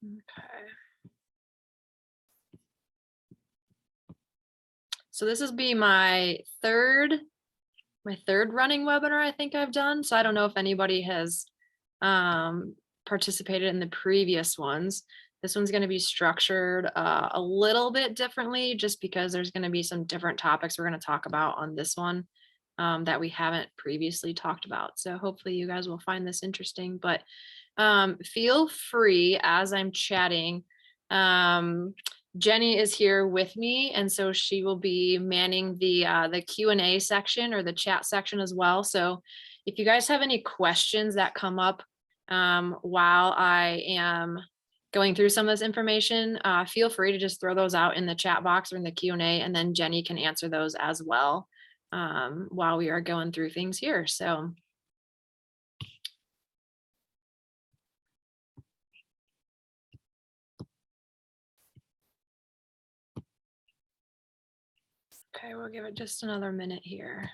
Okay. So this will be my third running webinar I think I've done. So I don't know if anybody has participated in the previous ones. This one's going to be structured a little bit differently just because there's going to be some different topics we're going to talk about on this one that we haven't previously talked about. So hopefully you guys will find this interesting, but feel free as I'm chatting. Jenny is here with me, and so she will be manning the Q&A section or the chat section as well. So if you guys have any questions that come up while I am going through some of this information, feel free to just throw those out in the chat box or in the Q&A, and then Jenny can answer those as well while we are going through things here. So okay, we'll give it just another minute here.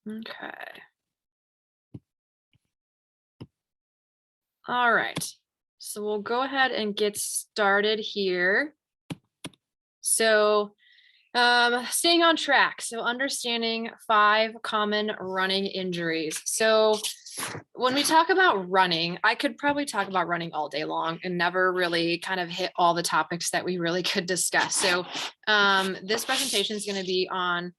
Okay. All right. So we'll go ahead and get started here. So staying on track. So understanding 5 common running injuries. So when we talk about running, I could probably talk about running all day long and never really kind of hit all the topics that we really could discuss. So this presentation is going to be on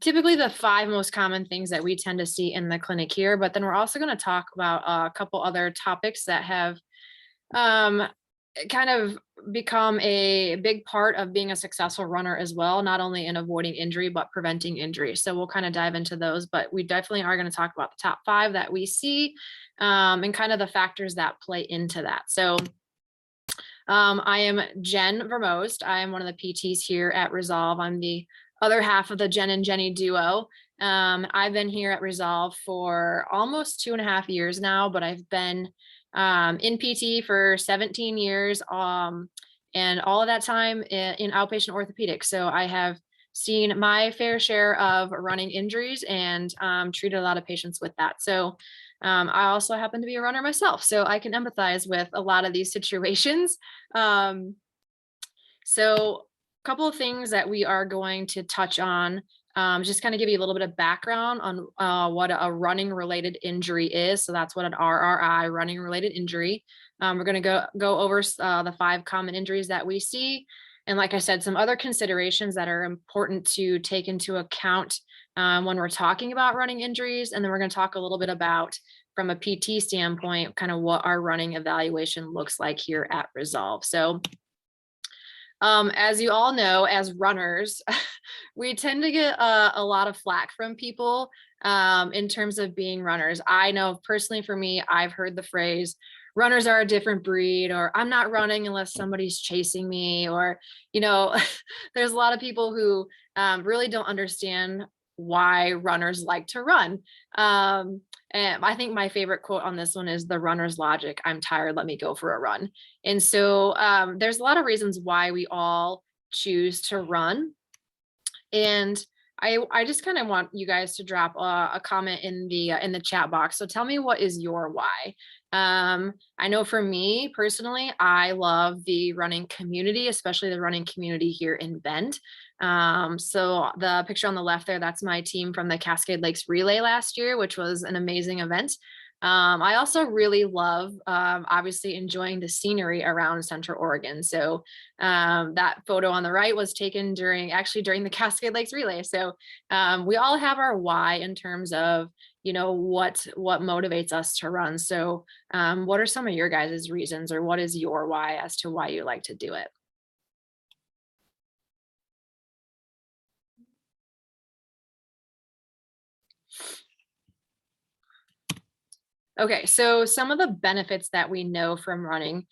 typically the 5 most common things that we tend to see in the clinic here, but then we're also going to talk about a couple other topics that have kind of become a big part of being a successful runner as well, not only in avoiding injury, but preventing injury. So we'll kind of dive into those, but we definitely are going to talk about the top 5 that we see and kind of the factors that play into that. So I am Jen Vermost. I am one of the PTs here at Resolve. I'm the other half of the Jen and Jenny duo. I've been here at Resolve for almost 2.5 years now, but I've been in PT for 17 years, and all of that time in outpatient orthopedics. So I have seen my fair share of running injuries and treated a lot of patients with that. So I also happen to be a runner myself, so I can empathize with a lot of these situations. So a couple of things that we are going to touch on, just kind of give you a little bit of background on what a running related injury is. So that's what an RRI, running related injury. We're going to go over the 5 common injuries that we see. And like I said, some other considerations that are important to take into account when we're talking about running injuries. And then we're going to talk a little bit about, from a PT standpoint, kind of what our running evaluation looks like here at Resolve. So as you all know, as runners, we tend to get a lot of flack from people in terms of being runners. I know personally for me, I've heard the phrase, runners are a different breed, or I'm not running unless somebody's chasing me, or, you know, there's a lot of people who really don't understand why runners like to run. And I think my favorite quote on this one is the runner's logic. I'm tired, let me go for a run. And so there's a lot of reasons why we all choose to run. And I just kind of want you guys to drop a comment in the chat box. So tell me, what is your why? I know for me personally, I love the running community, especially the running community here in Bend. So the picture on the left there, that's my team from the Cascade Lakes Relay last year, which was an amazing event. I also really love, obviously, enjoying the scenery around Central Oregon. So that photo on the right was taken during the Cascade Lakes Relay. So we all have our why in terms of, you know, what motivates us to run. So what are some of your guys' reasons, or what is your why as to why you like to do it? Okay, so some of the benefits that we know from running,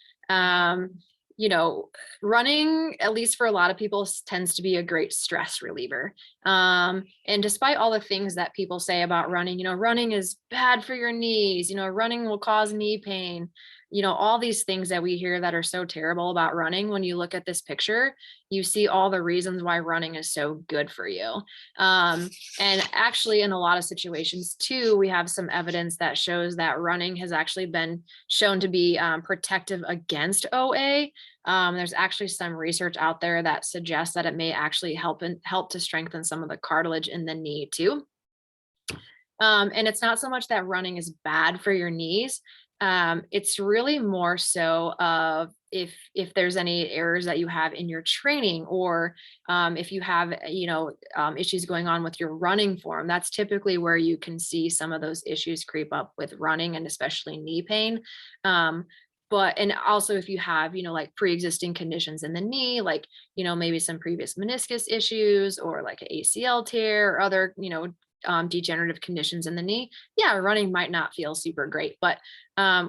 you know, running, at least for a lot of people, tends to be a great stress reliever. And despite all the things that people say about running, you know, running is bad for your knees, you know, running will cause knee pain. all these things that we hear that are so terrible about running. When you look at this picture, you see all the reasons why running is so good for you. And actually, in a lot of situations too, we have some evidence that shows that running has actually been shown to be protective against OA. There's actually some research out there that suggests that it may actually help to strengthen some of the cartilage in the knee too. And it's not so much that running is bad for your knees. It's really more so of if there's any errors that you have in your training, or if you have issues going on with your running form. That's typically where you can see some of those issues creep up with running, and especially knee pain. And also if you have, like pre-existing conditions in the knee, like, maybe some previous meniscus issues, or like an ACL tear, or other, degenerative conditions in the knee, yeah, running might not feel super great. But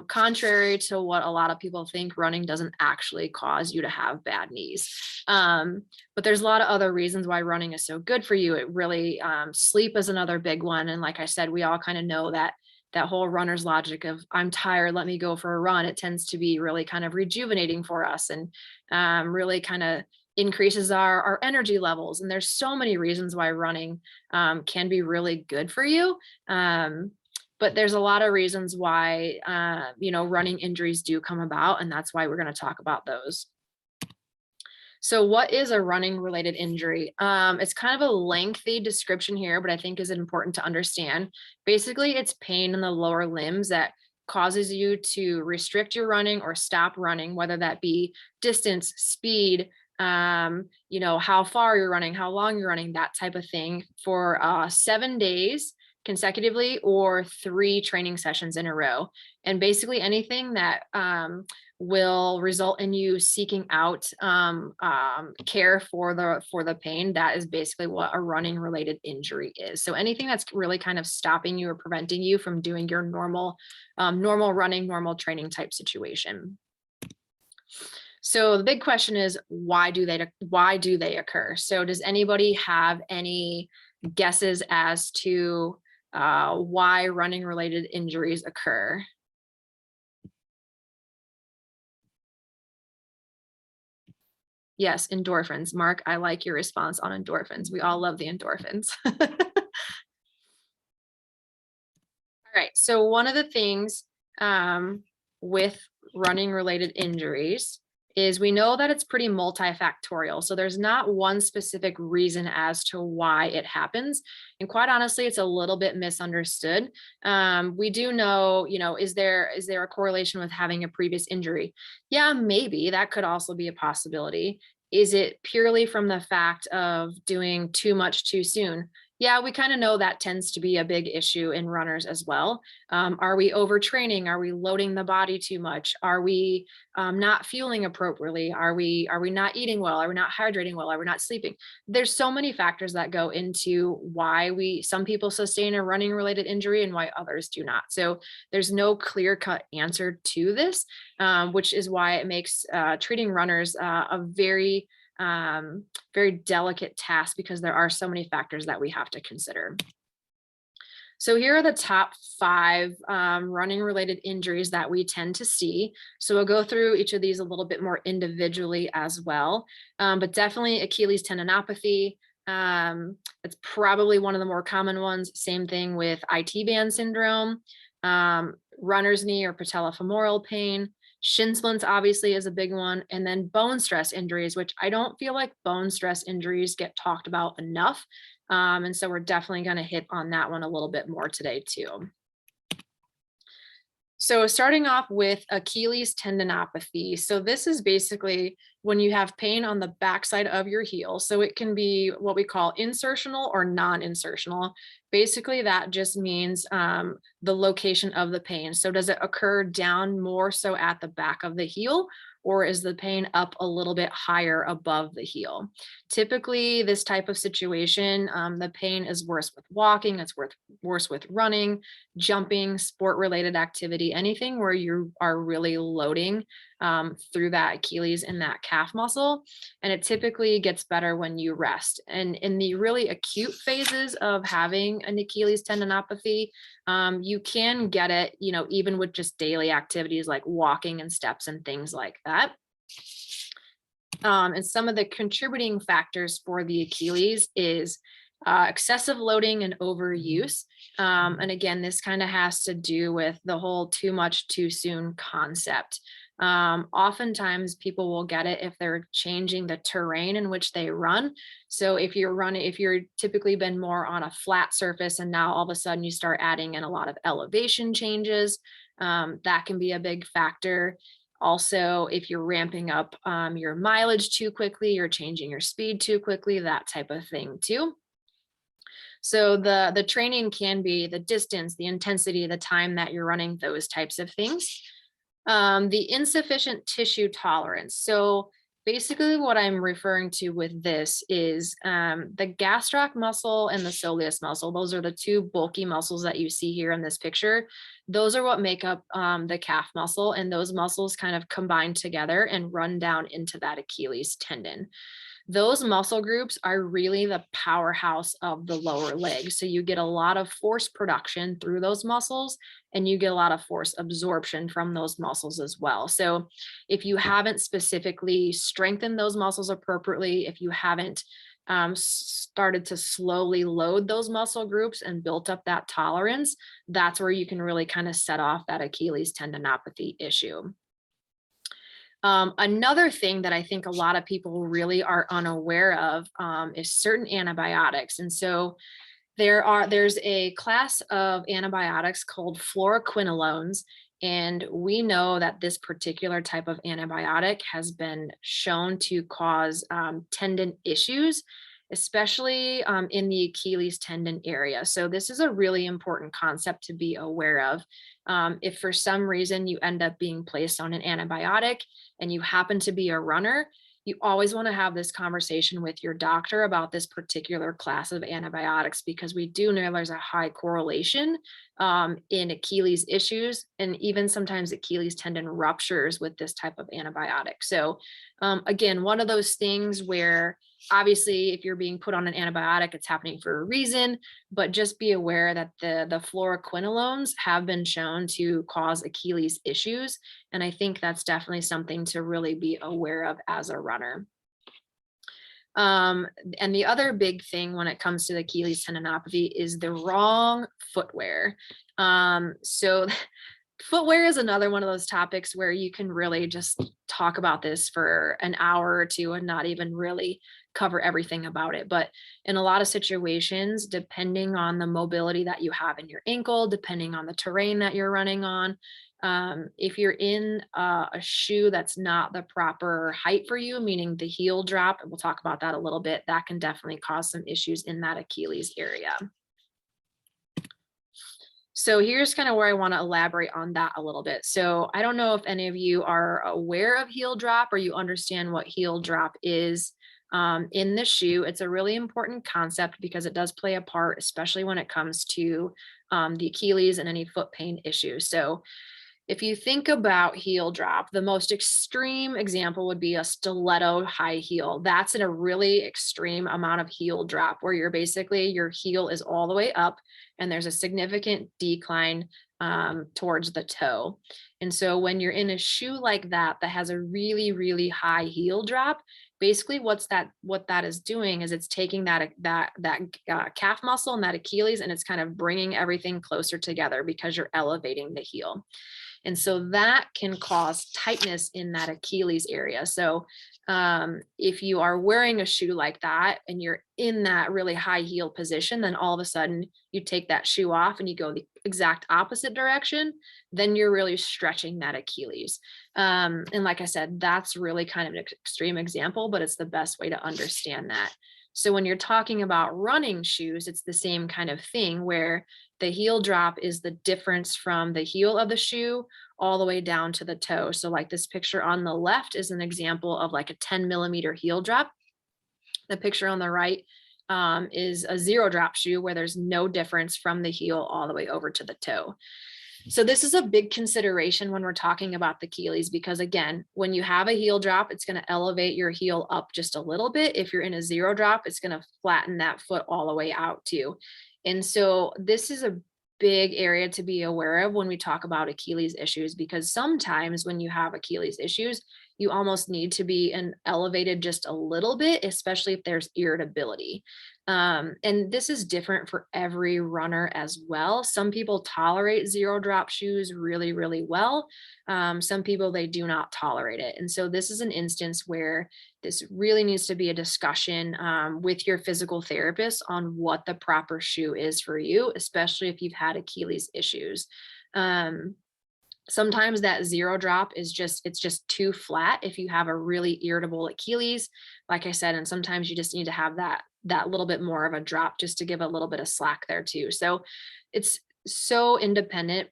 contrary to what a lot of people think, running doesn't actually cause you to have bad knees. But there's a lot of other reasons why running is so good for you. It really, sleep is another big one. And like I said, we all kind of know that whole runner's logic of I'm tired, let me go for a run. It tends to be really kind of rejuvenating for us, and really kind of increases our energy levels. And there's so many reasons why running can be really good for you. But there's a lot of reasons why, running injuries do come about. And that's why we're going to talk about those. So what is a running related injury? It's kind of a lengthy description here, but I think is important to understand. Basically, it's pain in the lower limbs that causes you to restrict your running or stop running, whether that be distance, speed, how far you're running, how long you're running, that type of thing, for 7 days consecutively, or 3 training sessions in a row. And basically anything that will result in you seeking out care for the pain, that is basically what a running related injury is. So anything that's really kind of stopping you or preventing you from doing your normal running, normal training type situation. So the big question is, why do they occur? So does anybody have any guesses as to why running related injuries occur? Yes, endorphins. Mark, I like your response on endorphins. We all love the endorphins. All right. So one of the things with running related injuries is we know that it's pretty multifactorial. So there's not one specific reason as to why it happens. And quite honestly, it's a little bit misunderstood. We do know, is there a correlation with having a previous injury? Yeah, maybe that could also be a possibility. Is it purely from the fact of doing too much too soon? Yeah, we kind of know that tends to be a big issue in runners as well. Are we overtraining? Are we loading the body too much? Are we not fueling appropriately? Are we not eating well? Are we not hydrating well? Are we not sleeping? There's so many factors that go into why some people sustain a running related injury and why others do not. So there's no clear cut answer to this, which is why it makes treating runners a very delicate task, because there are so many factors that we have to consider. So here are the top 5 running related injuries that we tend to see. So we'll go through each of these a little bit more individually as well, but definitely Achilles tendinopathy. It's probably one of the more common ones. Same thing with IT band syndrome, runner's knee or patella femoral pain. Shin splints obviously is a big one. And then bone stress injuries, which I don't feel like bone stress injuries get talked about enough. And so we're definitely going to hit on that one a little bit more today too. So starting off with Achilles tendinopathy. So this is basically when you have pain on the backside of your heel. So it can be what we call insertional or non-insertional. Basically, that just means the location of the pain. So does it occur down more so at the back of the heel, or is the pain up a little bit higher above the heel? Typically, this type of situation, the pain is worse with walking, it's worse with running, jumping, sport-related activity, anything where you are really loading through that Achilles and that calf muscle. And it typically gets better when you rest. And in the really acute phases of having an Achilles tendinopathy, you can get it, even with just daily activities like walking and steps and things like that. And some of the contributing factors for the Achilles is excessive loading and overuse. And again, this kind of has to do with the whole too much too soon concept. Oftentimes people will get it if they're changing the terrain in which they run. So if you're typically been more on a flat surface and now all of a sudden you start adding in a lot of elevation changes, that can be a big factor. Also, if you're ramping up your mileage too quickly, you're changing your speed too quickly, that type of thing too. So the training can be the distance, the intensity, the time that you're running, those types of things. The insufficient tissue tolerance. So basically what I'm referring to with this is the gastroc muscle and the soleus muscle. Those are the two bulky muscles that you see here in this picture. Those are what make up the calf muscle, and those muscles kind of combine together and run down into that Achilles tendon. Those muscle groups are really the powerhouse of the lower leg. So you get a lot of force production through those muscles, and you get a lot of force absorption from those muscles as well. So if you haven't specifically strengthened those muscles appropriately, if you haven't started to slowly load those muscle groups and built up that tolerance, that's where you can really kind of set off that Achilles tendinopathy issue. Another thing that I think a lot of people really are unaware of is certain antibiotics. And so there's a class of antibiotics called fluoroquinolones. And we know that this particular type of antibiotic has been shown to cause tendon issues, especially in the Achilles tendon area. So this is a really important concept to be aware of. If for some reason you end up being placed on an antibiotic and you happen to be a runner, you always want to have this conversation with your doctor about this particular class of antibiotics, because we do know there's a high correlation in Achilles issues, and even sometimes Achilles tendon ruptures with this type of antibiotic. So again, one of those things where obviously if you're being put on an antibiotic, it's happening for a reason, but just be aware that the fluoroquinolones have been shown to cause Achilles issues. And I think that's definitely something to really be aware of as a runner. And the other big thing when it comes to the Achilles tendinopathy is the wrong footwear. So footwear is another one of those topics where you can really just talk about this for an hour or two and not even really cover everything about it. But in a lot of situations, depending on the mobility that you have in your ankle, depending on the terrain that you're running on, if you're in a shoe that's not the proper height for you, meaning the heel drop, and we'll talk about that a little bit, that can definitely cause some issues in that Achilles area. So here's kind of where I want to elaborate on that a little bit. So I don't know if any of you are aware of heel drop or you understand what heel drop is in the shoe. It's a really important concept because it does play a part, especially when it comes to the Achilles and any foot pain issues. So if you think about heel drop, the most extreme example would be a stiletto high heel. That's in a really extreme amount of heel drop where you're basically, your heel is all the way up and there's a significant decline towards the toe. And so when you're in a shoe like that, that has a really, really high heel drop, basically what that is doing is it's taking that calf muscle and that Achilles, and it's kind of bringing everything closer together because you're elevating the heel. And so that can cause tightness in that Achilles area. So if you are wearing a shoe like that and you're in that really high heel position, then all of a sudden you take that shoe off and you go the exact opposite direction, then you're really stretching that Achilles. And like I said, that's really kind of an extreme example, but it's the best way to understand that. So when you're talking about running shoes, it's the same kind of thing where the heel drop is the difference from the heel of the shoe all the way down to the toe. So like this picture on the left is an example of like a 10 millimeter heel drop. The picture on the right is a 0 drop shoe where there's no difference from the heel all the way over to the toe. So this is a big consideration when we're talking about the Achilles, because again, when you have a heel drop, it's going to elevate your heel up just a little bit. If you're in a zero drop, it's going to flatten that foot all the way out too. And so this is a big area to be aware of when we talk about Achilles issues, because sometimes when you have Achilles issues, you almost need to be elevated just a little bit, especially if there's irritability. And this is different for every runner as well. Some people tolerate zero drop shoes really, really well. Some people, they do not tolerate it. And so this is an instance where this really needs to be a discussion with your physical therapist on what the proper shoe is for you, especially if you've had Achilles issues. Sometimes that zero drop is it's just too flat if you have a really irritable Achilles, like I said, and sometimes you just need to have that little bit more of a drop just to give a little bit of slack there too. So it's so independent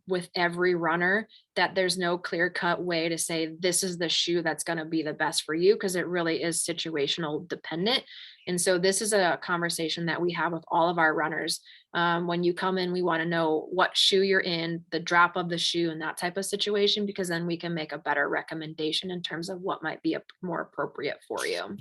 with every runner that there's no clear cut way to say this is the shoe that's going to be the best for you, because it really is situational dependent. And so this is a conversation that we have with all of our runners. When you come in, we want to know what shoe you're in, the drop of the shoe, and that type of situation, because then we can make a better recommendation in terms of what might be more appropriate for you.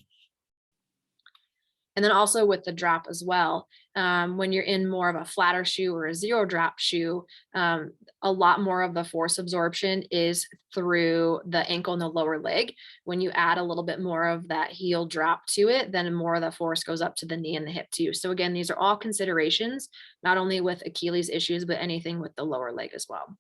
And then also with the drop as well, when you're in more of a flatter shoe or a zero drop shoe, a lot more of the force absorption is through the ankle and the lower leg. When you add a little bit more of that heel drop to it, then more of the force goes up to the knee and the hip too. So again, these are all considerations, not only with Achilles issues, but anything with the lower leg as well.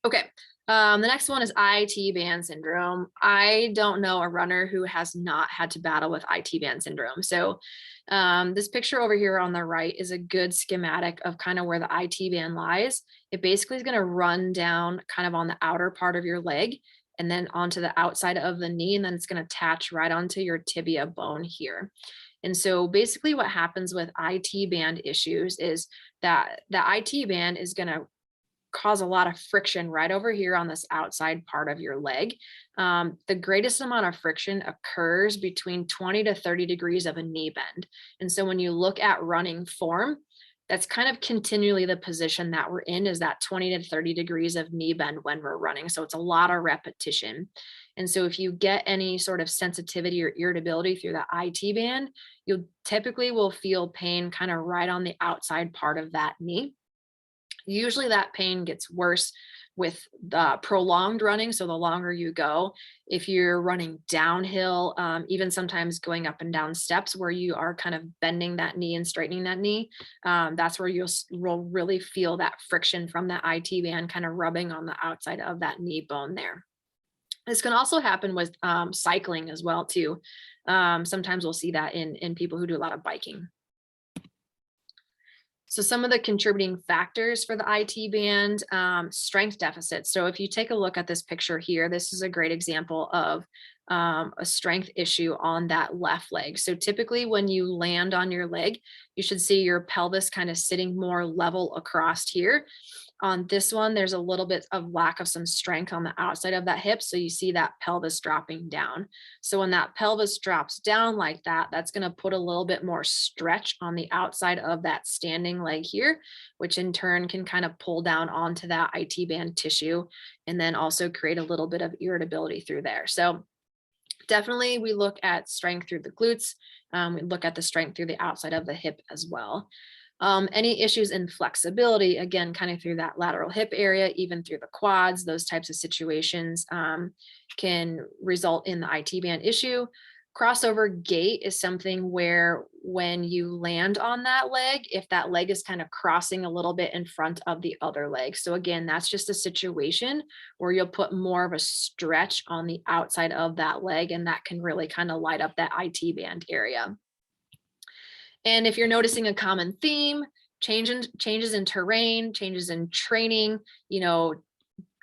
Okay. The next one is IT band syndrome. I don't know a runner who has not had to battle with IT band syndrome. So this picture over here on the right is a good schematic of kind of where the IT band lies. It basically is going to run down kind of on the outer part of your leg and then onto the outside of the knee, and then it's going to attach right onto your tibia bone here. And so basically what happens with IT band issues is that the IT band is going to cause a lot of friction right over here on this outside part of your leg. The greatest amount of friction occurs between 20 to 30 degrees of a knee bend. And so when you look at running form, that's kind of continually the position that we're in, is that 20 to 30 degrees of knee bend when we're running. So it's a lot of repetition. And so if you get any sort of sensitivity or irritability through the IT band, you typically will feel pain kind of right on the outside part of that knee. Usually that pain gets worse with the prolonged running. So the longer you go, if you're running downhill, even sometimes going up and down steps where you are kind of bending that knee and straightening that knee, that's where you'll really feel that friction from that IT band kind of rubbing on the outside of that knee bone there. This can also happen with cycling as well too. Sometimes we'll see that in people who do a lot of biking. So some of the contributing factors for the IT band, strength deficits. So if you take a look at this picture here, this is a great example of a strength issue on that left leg. So typically when you land on your leg, you should see your pelvis kind of sitting more level across here. On this one, there's a little bit of lack of some strength on the outside of that hip. So you see that pelvis dropping down. So when that pelvis drops down like that, that's going to put a little bit more stretch on the outside of that standing leg here, which in turn can kind of pull down onto that IT band tissue and then also create a little bit of irritability through there. So definitely we look at strength through the glutes. We look at the strength through the outside of the hip as well. Any issues in flexibility, again, kind of through that lateral hip area, even through the quads, those types of situations can result in the IT band issue. Crossover gait is something where when you land on that leg, if that leg is kind of crossing a little bit in front of the other leg. So again, that's just a situation where you'll put more of a stretch on the outside of that leg, and that can really kind of light up that IT band area. And if you're noticing a common theme, changes in terrain, changes in training,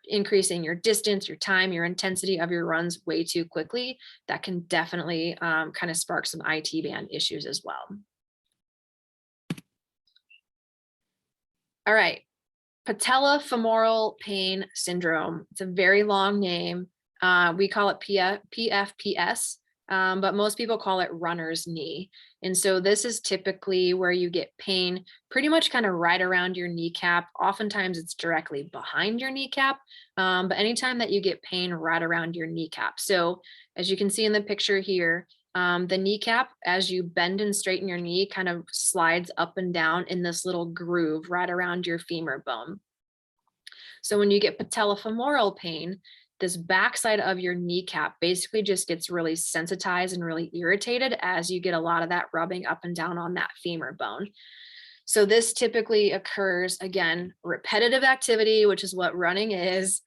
increasing your distance, your time, your intensity of your runs way too quickly, that can definitely kind of spark some IT band issues as well. All right, Patella Femoral Pain Syndrome. It's a very long name. We call it PFPS. but most people call it runner's knee. And so this is typically where you get pain pretty much kind of right around your kneecap. Oftentimes it's directly behind your kneecap, but anytime that you get pain right around your kneecap. So as you can see in the picture here, the kneecap, as you bend and straighten your knee, kind of slides up and down in this little groove right around your femur bone. So when you get patellofemoral pain, this backside of your kneecap basically just gets really sensitized and really irritated as you get a lot of that rubbing up and down on that femur bone. So this typically occurs, again, repetitive activity, which is what running is,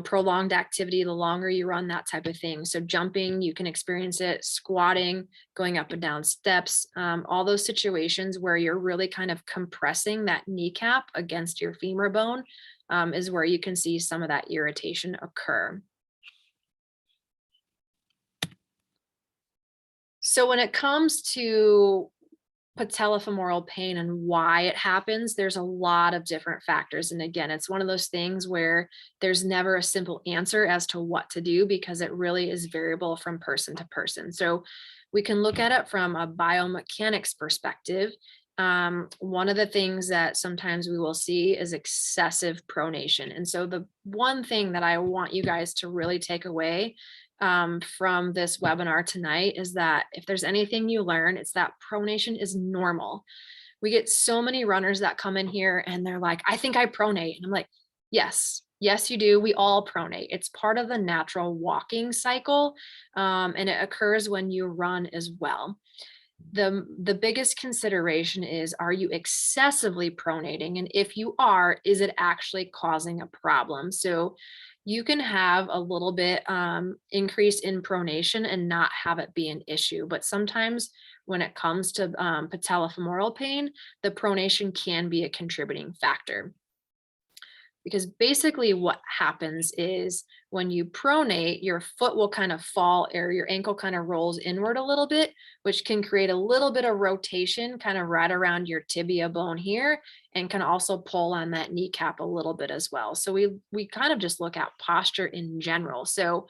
prolonged activity, the longer you run, that type of thing. So jumping, you can experience it, squatting, going up and down steps, all those situations where you're really kind of compressing that kneecap against your femur bone is where you can see some of that irritation occur. So when it comes to patellofemoral pain and why it happens, there's a lot of different factors. And again, it's one of those things where there's never a simple answer as to what to do because it really is variable from person to person. So we can look at it from a biomechanics perspective. One of the things that sometimes we will see is excessive pronation. And so the one thing that I want you guys to really take away from this webinar tonight is that if there's anything you learn, it's that pronation is normal. We get so many runners that come in here and they're like, I think I pronate. And I'm like, yes, you do. We all pronate. It's part of the natural walking cycle. And it occurs when you run as well. The biggest consideration is, are you excessively pronating? And if you are, is it actually causing a problem? So you can have a little bit increase in pronation and not have it be an issue. But sometimes when it comes to patellofemoral pain, the pronation can be a contributing factor. Because basically what happens is when you pronate, your foot will kind of fall or your ankle kind of rolls inward a little bit, which can create a little bit of rotation kind of right around your tibia bone here and can also pull on that kneecap a little bit as well. So we kind of just look at posture in general. So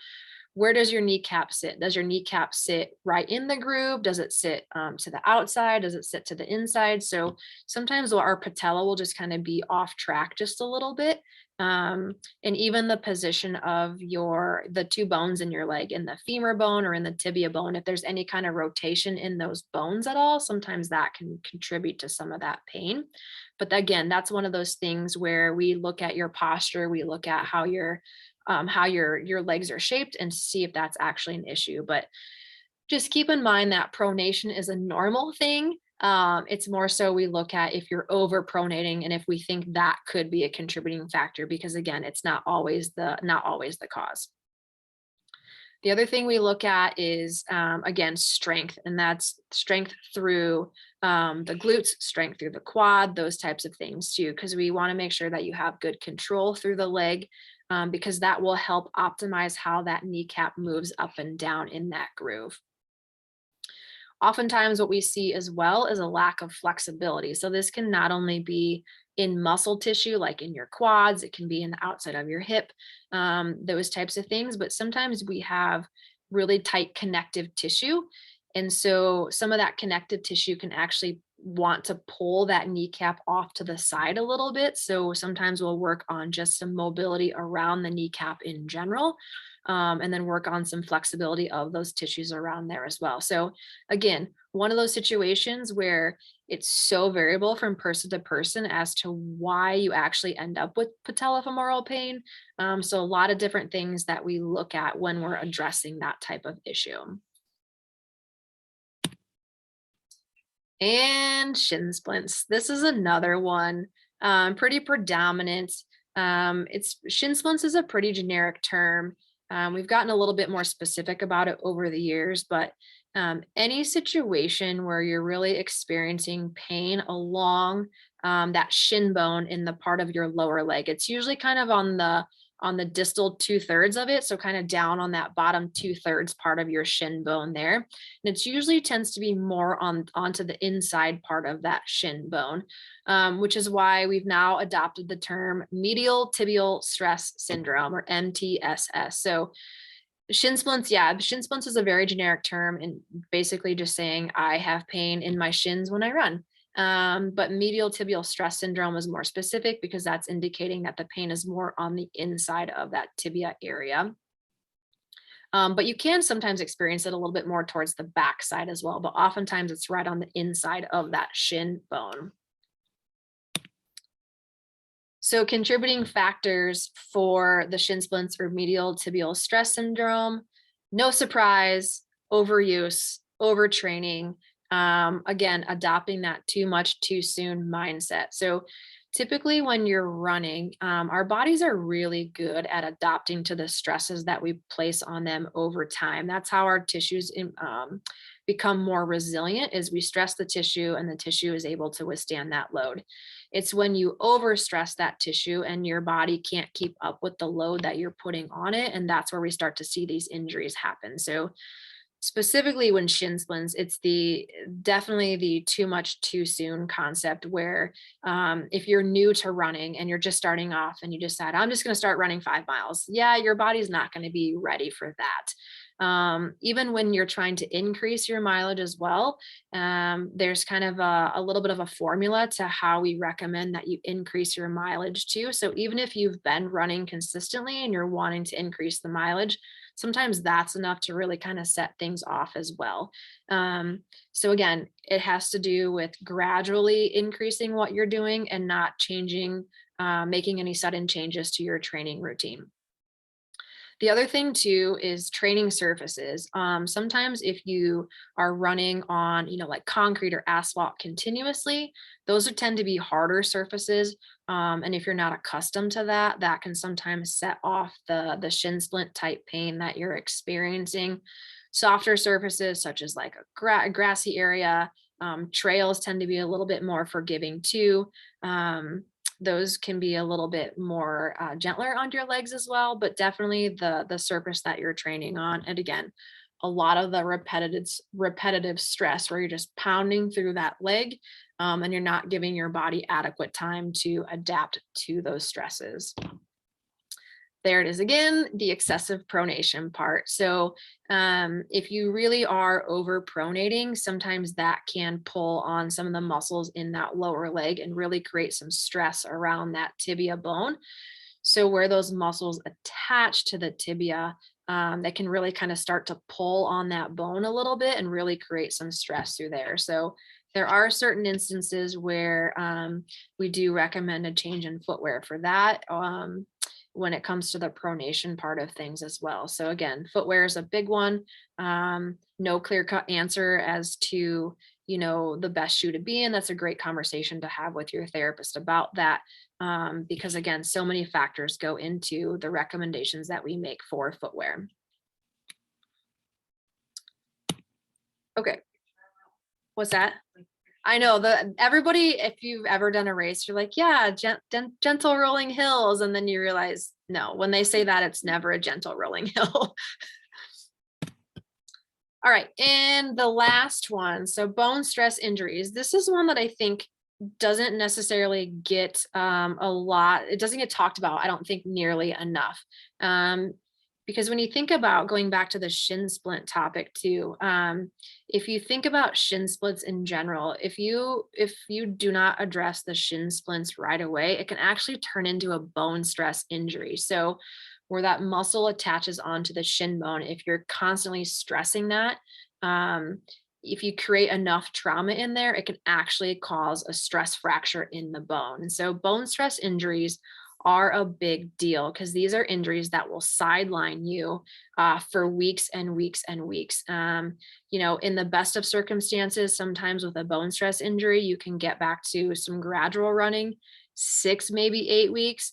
where does your kneecap sit? Does your kneecap sit right in the groove? Does it sit to the outside? Does it sit to the inside? So sometimes our patella will just kind of be off track just a little bit. And even the position of the two bones in your leg, in the femur bone or in the tibia bone, if there's any kind of rotation in those bones at all, sometimes that can contribute to some of that pain. But again, that's one of those things where we look at your posture, we look at how your legs are shaped and see if that's actually an issue. But just keep in mind that pronation is a normal thing. It's more so we look at if you're over pronating and if we think that could be a contributing factor, because again, it's not always the cause. The other thing we look at is, again, strength, and that's strength through the glutes, strength through the quad, those types of things too, because we want to make sure that you have good control through the leg, because that will help optimize how that kneecap moves up and down in that groove. Oftentimes what we see as well is a lack of flexibility. So this can not only be in muscle tissue, like in your quads, it can be in the outside of your hip, those types of things. But sometimes we have really tight connective tissue. And so some of that connective tissue can actually want to pull that kneecap off to the side a little bit. So sometimes we'll work on just some mobility around the kneecap in general, and then work on some flexibility of those tissues around there as well. So again, one of those situations where it's so variable from person to person as to why you actually end up with patellofemoral pain. So a lot of different things that we look at when we're addressing that type of issue. And shin splints. This is another one, pretty predominant. Shin splints is a pretty generic term. We've gotten a little bit more specific about it over the years, but any situation where you're really experiencing pain along that shin bone in the part of your lower leg, it's usually kind of on the distal 2/3 of it. So kind of down on that bottom 2/3 part of your shin bone there. And it's usually tends to be more onto the inside part of that shin bone, which is why we've now adopted the term medial tibial stress syndrome, or MTSS. So Shin splints, yeah, shin splints is a very generic term and basically just saying I have pain in my shins when I run. But medial tibial stress syndrome is more specific because that's indicating that the pain is more on the inside of that tibia area. But you can sometimes experience it a little bit more towards the back side as well, but oftentimes it's right on the inside of that shin bone. So contributing factors for the shin splints or medial tibial stress syndrome, no surprise, overuse, overtraining, again, adopting that too much too soon mindset. So typically when you're running, our bodies are really good at adapting to the stresses that we place on them over time. That's how our tissues become more resilient, is we stress the tissue and the tissue is able to withstand that load. It's when you overstress that tissue and your body can't keep up with the load that you're putting on it. And that's where we start to see these injuries happen. So specifically when shin splints, it's definitely the too much too soon concept where if you're new to running and you're just starting off and you decide, I'm just going to start running 5 miles. Yeah, your body's not going to be ready for that. Even when you're trying to increase your mileage as well, there's kind of a little bit of a formula to how we recommend that you increase your mileage too. So even if you've been running consistently and you're wanting to increase the mileage, sometimes that's enough to really kind of set things off as well. So again, it has to do with gradually increasing what you're doing and not changing, making any sudden changes to your training routine. The other thing too is training surfaces. Sometimes if you are running on, like concrete or asphalt continuously, those tend to be harder surfaces. And if you're not accustomed to that, that can sometimes set off the shin splint type pain that you're experiencing. Softer surfaces, such as like a grassy area, trails tend to be a little bit more forgiving too. Those can be a little bit more gentler on your legs as well, but definitely the surface that you're training on. And again, a lot of the repetitive stress where you're just pounding through that leg, and you're not giving your body adequate time to adapt to those stresses. There it is again, the excessive pronation part. So if you really are over pronating, sometimes that can pull on some of the muscles in that lower leg and really create some stress around that tibia bone. So where those muscles attach to the tibia, they can really kind of start to pull on that bone a little bit and really create some stress through there. So there are certain instances where we do recommend a change in footwear for that. When it comes to the pronation part of things as well. So again, footwear is a big one. No clear-cut answer as to, the best shoe to be in. That's a great conversation to have with your therapist about that. Because again, so many factors go into the recommendations that we make for footwear. Okay. What's that? I know everybody, if you've ever done a race, you're like, yeah, gentle rolling hills. And then you realize, no, when they say that, it's never a gentle rolling hill. All right. And the last one. So bone stress injuries. This is one that I think doesn't necessarily get a lot. It doesn't get talked about, I don't think, nearly enough. Because when you think about going back to the shin splint topic too, if you think about shin splints in general, if you do not address the shin splints right away, it can actually turn into a bone stress injury. So where that muscle attaches onto the shin bone, if you're constantly stressing that, if you create enough trauma in there, it can actually cause a stress fracture in the bone. And so bone stress injuries are a big deal because these are injuries that will sideline you for weeks and weeks and weeks. In the best of circumstances, sometimes with a bone stress injury, you can get back to some gradual running, 6, maybe 8 weeks,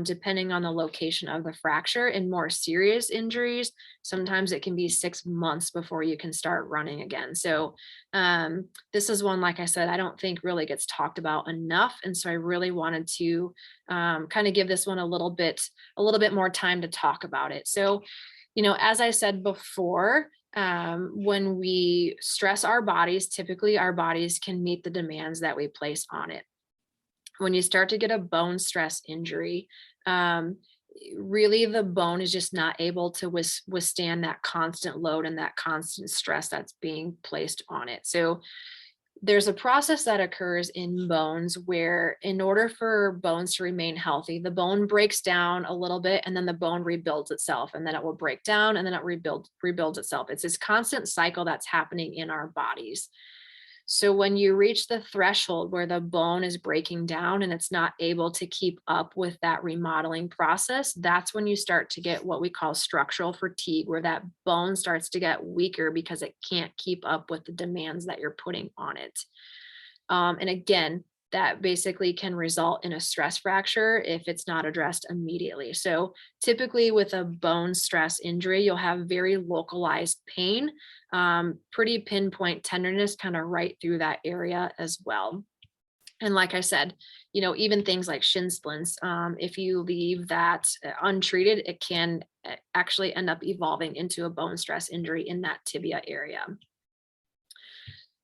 depending on the location of the fracture. In more serious injuries, sometimes it can be 6 months before you can start running again. So this is one, like I said, I don't think really gets talked about enough. And so I really wanted to kind of give this one a little bit more time to talk about it. So, as I said before, when we stress our bodies, typically our bodies can meet the demands that we place on it. When you start to get a bone stress injury, really the bone is just not able to withstand that constant load and that constant stress that's being placed on it. So there's a process that occurs in bones where in order for bones to remain healthy, the bone breaks down a little bit and then the bone rebuilds itself, and then it will break down and then it rebuilds itself. It's this constant cycle that's happening in our bodies. So when you reach the threshold where the bone is breaking down and it's not able to keep up with that remodeling process, that's when you start to get what we call structural fatigue, where that bone starts to get weaker because it can't keep up with the demands that you're putting on it. And again, that basically can result in a stress fracture if it's not addressed immediately. So typically with a bone stress injury, you'll have very localized pain, pretty pinpoint tenderness kind of right through that area as well. And like I said, even things like shin splints, if you leave that untreated, it can actually end up evolving into a bone stress injury in that tibia area.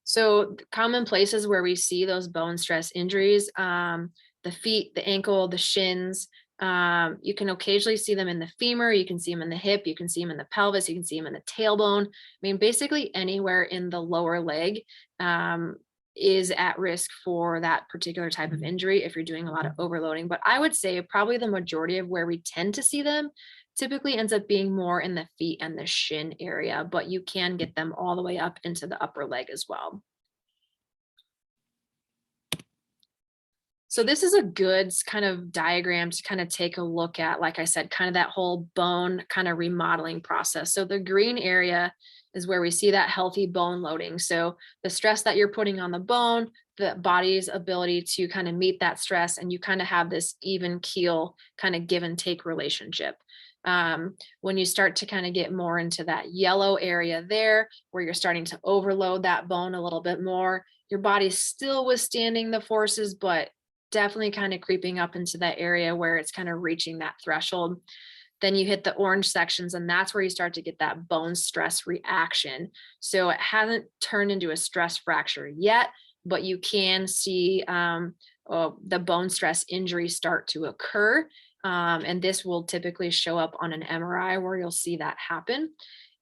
So common places where we see those bone stress injuries, the feet, the ankle, the shins, you can occasionally see them in the femur, you can see them in the hip, you can see them in the pelvis, you can see them in the tailbone. I mean, basically anywhere in the lower leg is at risk for that particular type of injury if you're doing a lot of overloading. But I would say probably the majority of where we tend to see them typically ends up being more in the feet and the shin area, but you can get them all the way up into the upper leg as well. So this is a good kind of diagram to kind of take a look at, like I said, kind of that whole bone kind of remodeling process. So the green area is where we see that healthy bone loading. So the stress that you're putting on the bone, the body's ability to kind of meet that stress, and you kind of have this even keel kind of give and take relationship. When you start to kind of get more into that yellow area there, where you're starting to overload that bone a little bit more, your body's still withstanding the forces, but definitely kind of creeping up into that area where it's kind of reaching that threshold. Then you hit the orange sections, and that's where you start to get that bone stress reaction. So it hasn't turned into a stress fracture yet, but you can see the bone stress injury start to occur. And this will typically show up on an MRI where you'll see that happen.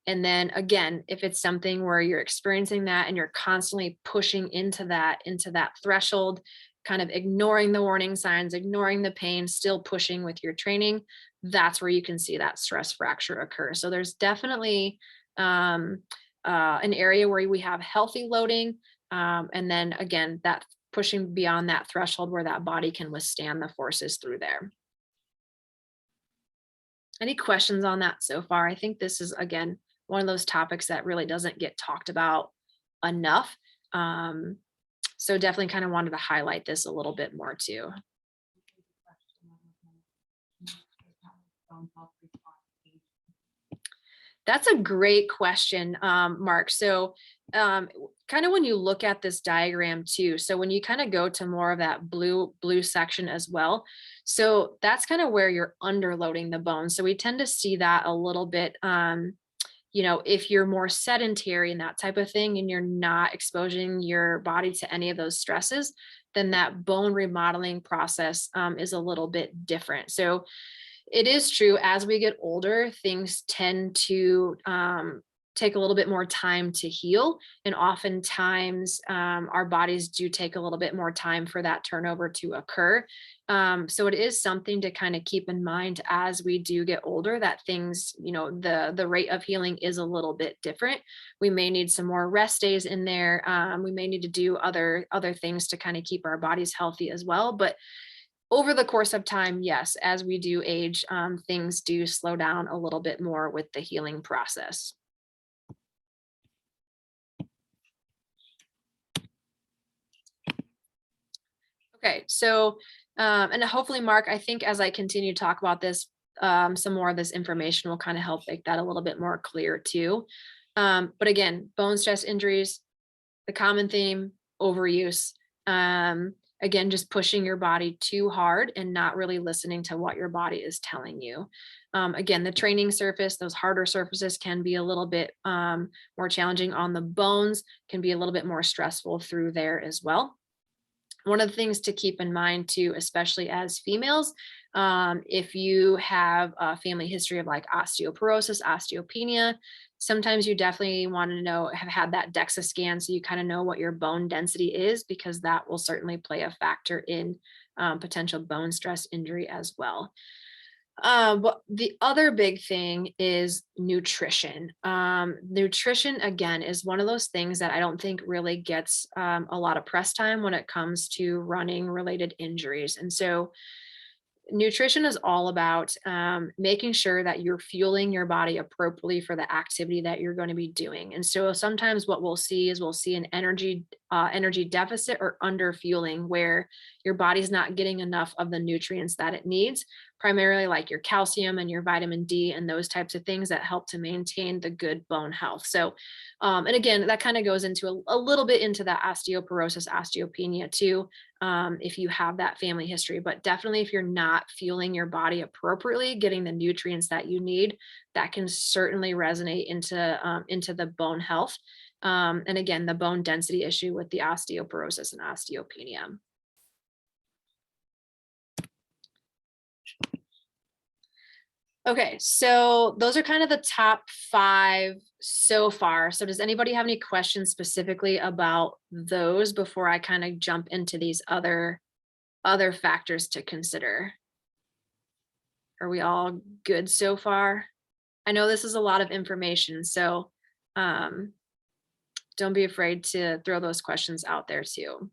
And then again, if it's something where you're experiencing that and you're constantly pushing into that threshold, kind of ignoring the warning signs, ignoring the pain, still pushing with your training, that's where you can see that stress fracture occur. So there's definitely an area where we have healthy loading. And then again, that pushing beyond that threshold where that body can withstand the forces through there. Any questions on that so far? I think this is, again, one of those topics that really doesn't get talked about enough. So definitely kind of wanted to highlight this a little bit more too. That's a great question, Mark. So kind of when you look at this diagram too, so when you kind of go to more of that blue section as well, so that's kind of where you're underloading the bone. So we tend to see that a little bit, if you're more sedentary and that type of thing, and you're not exposing your body to any of those stresses, then that bone remodeling process is a little bit different. So it is true, as we get older, things tend to take a little bit more time to heal. And oftentimes our bodies do take a little bit more time for that turnover to occur. So it is something to kind of keep in mind as we do get older, that things, the rate of healing is a little bit different. We may need some more rest days in there. We may need to do other things to kind of keep our bodies healthy as well. But over the course of time, yes, as we do age, things do slow down a little bit more with the healing process. Okay, so, and hopefully, Mark, I think as I continue to talk about this, some more of this information will kind of help make that a little bit more clear too. But again, bone stress injuries, the common theme, overuse. Again, just pushing your body too hard and not really listening to what your body is telling you. Again, the training surface, those harder surfaces can be a little bit more challenging on the bones, can be a little bit more stressful through there as well. One of the things to keep in mind too, especially as females, if you have a family history of like osteoporosis, osteopenia, sometimes you definitely want to know, have had that DEXA scan so you kind of know what your bone density is, because that will certainly play a factor in potential bone stress injury as well. But the other big thing is nutrition. Nutrition, again, is one of those things that I don't think really gets a lot of press time when it comes to running related injuries. And so nutrition is all about making sure that you're fueling your body appropriately for the activity that you're going to be doing. And so sometimes what we'll see is we'll see an energy deficit or under fueling, where your body's not getting enough of the nutrients that it needs, primarily like your calcium and your vitamin D and those types of things that help to maintain the good bone health. So, and again, that kind of goes into a little bit into that osteoporosis, osteopenia too, if you have that family history. But definitely, if you're not fueling your body appropriately, getting the nutrients that you need, that can certainly resonate into the bone health. And again, the bone density issue with the osteoporosis and osteopenia. Okay, so those are kind of the top 5 so far. So does anybody have any questions specifically about those before I kind of jump into these other factors to consider? Are we all good so far? I know this is a lot of information, so don't be afraid to throw those questions out there too.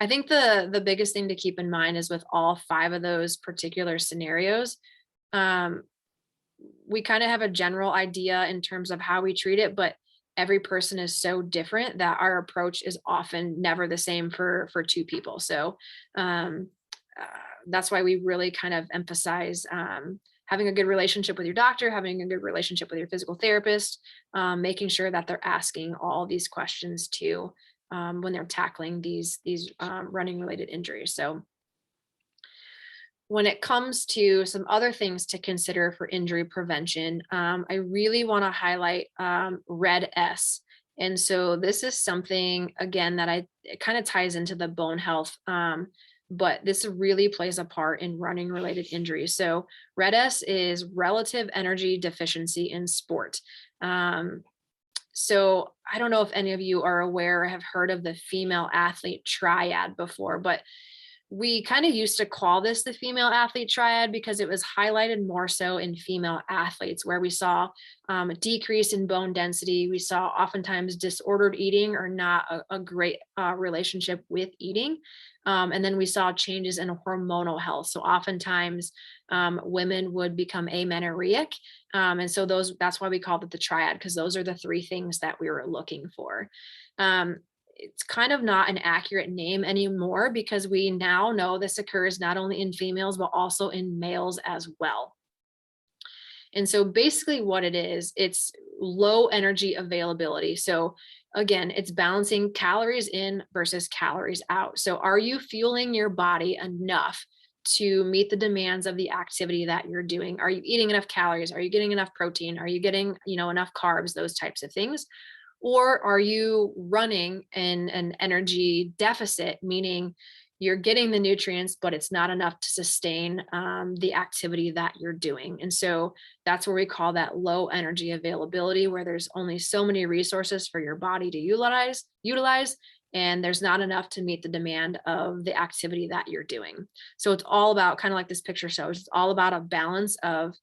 I think the biggest thing to keep in mind is with all 5 of those particular scenarios, um, we kind of have a general idea in terms of how we treat it, but every person is so different that our approach is often never the same for 2 people. So um, uh, that's why we really kind of emphasize having a good relationship with your doctor, having a good relationship with your physical therapist, making sure that they're asking all these questions too, when they're tackling these running related injuries. So when it comes to some other things to consider for injury prevention, I really want to highlight red S. And so this is something, again, that it kind of ties into the bone health, but this really plays a part in running related injuries. So red S is relative energy deficiency in sport. So I don't know if any of you are aware or have heard of the female athlete triad before, but we kind of used to call this the female athlete triad because it was highlighted more so in female athletes, where we saw a decrease in bone density. We saw oftentimes disordered eating or not a great relationship with eating. And then we saw changes in hormonal health. So oftentimes women would become amenorrheic. And so that's why we called it the triad, because those are the 3 things that we were looking for. It's kind of not an accurate name anymore, because we now know this occurs not only in females, but also in males as well. And so basically what it is, it's low energy availability. So again, it's balancing calories in versus calories out. So are you fueling your body enough to meet the demands of the activity that you're doing? Are you eating enough calories? Are you getting enough protein? Are you getting, enough carbs, those types of things? Or are you running in an energy deficit, meaning you're getting the nutrients, but it's not enough to sustain the activity that you're doing? And so that's where we call that low energy availability, where there's only so many resources for your body to utilize, and there's not enough to meet the demand of the activity that you're doing. So it's all about, kind of like this picture shows, it's all about a balance of